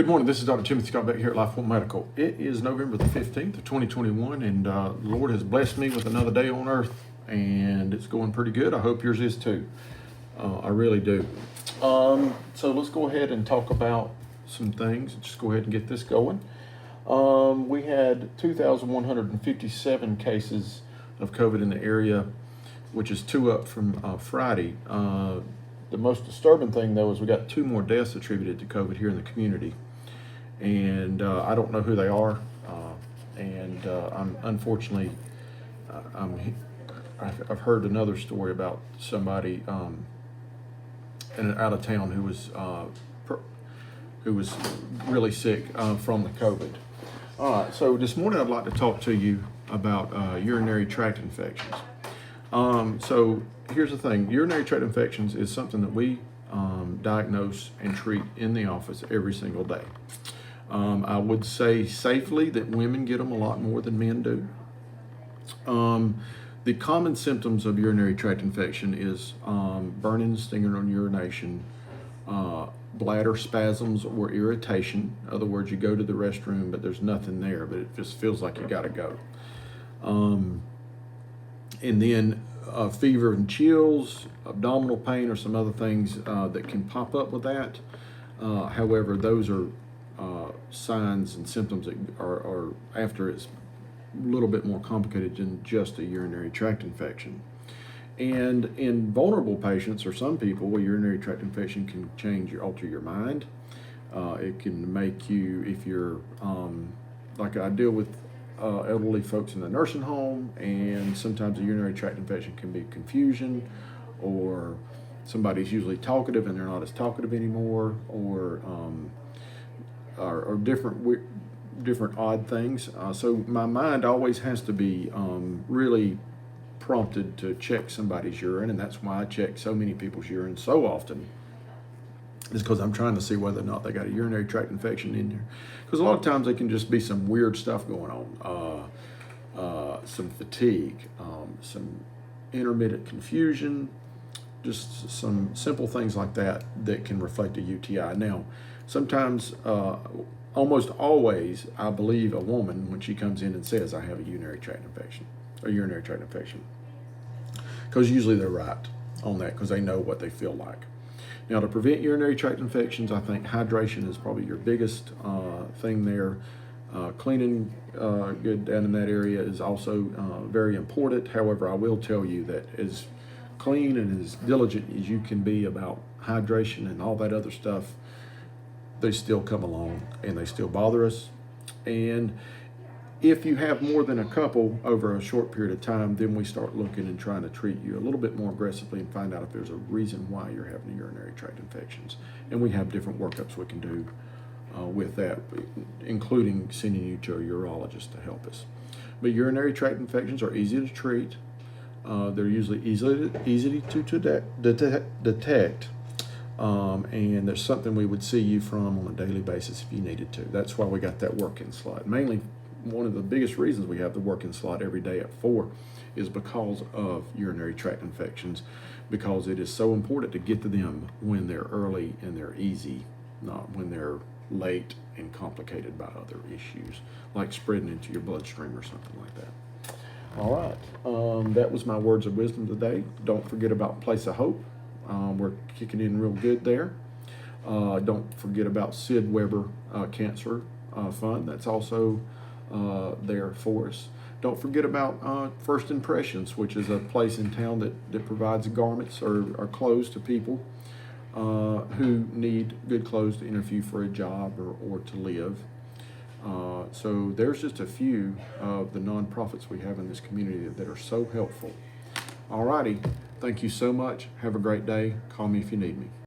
Good morning. This is Dr. Timothy Scott back here at Life Point Medical. It is November the 15th of 2021, and the Lord has blessed me with another day on earth, and it's going pretty good. I hope yours is too. I really do. So let's go ahead and talk about some things. Just go ahead and get this going. We had 2,157 cases of COVID in the area, which is 2 up from Friday. The most disturbing thing, though, is we got 2 more deaths attributed to COVID here in the community, and I don't know who they are. I'm unfortunately, I've heard another story about somebody out of town who was really sick from the COVID. All right, so this morning I'd like to talk to you about urinary tract infections. So here's the thing: urinary tract infections is something that we diagnose and treat in the office every single day. I would say safely that women get them a lot more than men do. The common symptoms of urinary tract infection is burning, stinging, or urination, bladder spasms or irritation. In other words, you go to the restroom, but there's nothing there, but it just feels like you got to go. And then fever and chills, abdominal pain, or some other things that can pop up with that. However, those are signs and symptoms that are after it's a little bit more complicated than just a urinary tract infection. And in vulnerable patients or some people, a urinary tract infection can alter your mind. It can make you, if you're, like I deal with elderly folks in the nursing home, and sometimes a urinary tract infection can be confusion, or somebody's usually talkative and they're not as talkative anymore, or different odd things. So my mind always has to be really prompted to check somebody's urine, and that's why I check so many people's urine so often, is because I'm trying to see whether or not they got a urinary tract infection in there. Because a lot of times they can just be some weird stuff going on, some fatigue, some intermittent confusion, just some simple things like that that can reflect a UTI. Now, sometimes, almost always, I believe a woman when she comes in and says, I have a urinary tract infection, because usually they're right on that, because they know what they feel like. Now, to prevent urinary tract infections, I think hydration is probably your biggest thing there. Cleaning good down in that area is also very important. However, I will tell you that as clean and as diligent as you can be about hydration and all that other stuff, they still come along and they still bother us. And if you have more than a couple over a short period of time, then we start looking and trying to treat you a little bit more aggressively and find out if there's a reason why you're having urinary tract infections. And we have different workups we can do with that, including sending you to a urologist to help us. But urinary tract infections are easy to treat. They're usually easy to detect. And there's something we would see you from on a daily basis if you needed to. That's why we got that work-in slot. Mainly, one of the biggest reasons we have the work-in slot every day at 4 is because of urinary tract infections, because it is so important to get to them when they're early and they're easy, not when they're late and complicated by other issues, like spreading into your bloodstream or something like that. All right, that was my words of wisdom today. Don't forget about Place of Hope. We're kicking in real good there. Don't forget about Sid Weber Cancer Fund. That's also there for us. Don't forget about First Impressions, which is a place in town that provides garments or clothes to people who need good clothes to interview for a job or to live. So there's just a few of the nonprofits we have in this community that are so helpful. All righty. Thank you so much. Have a great day. Call me if you need me.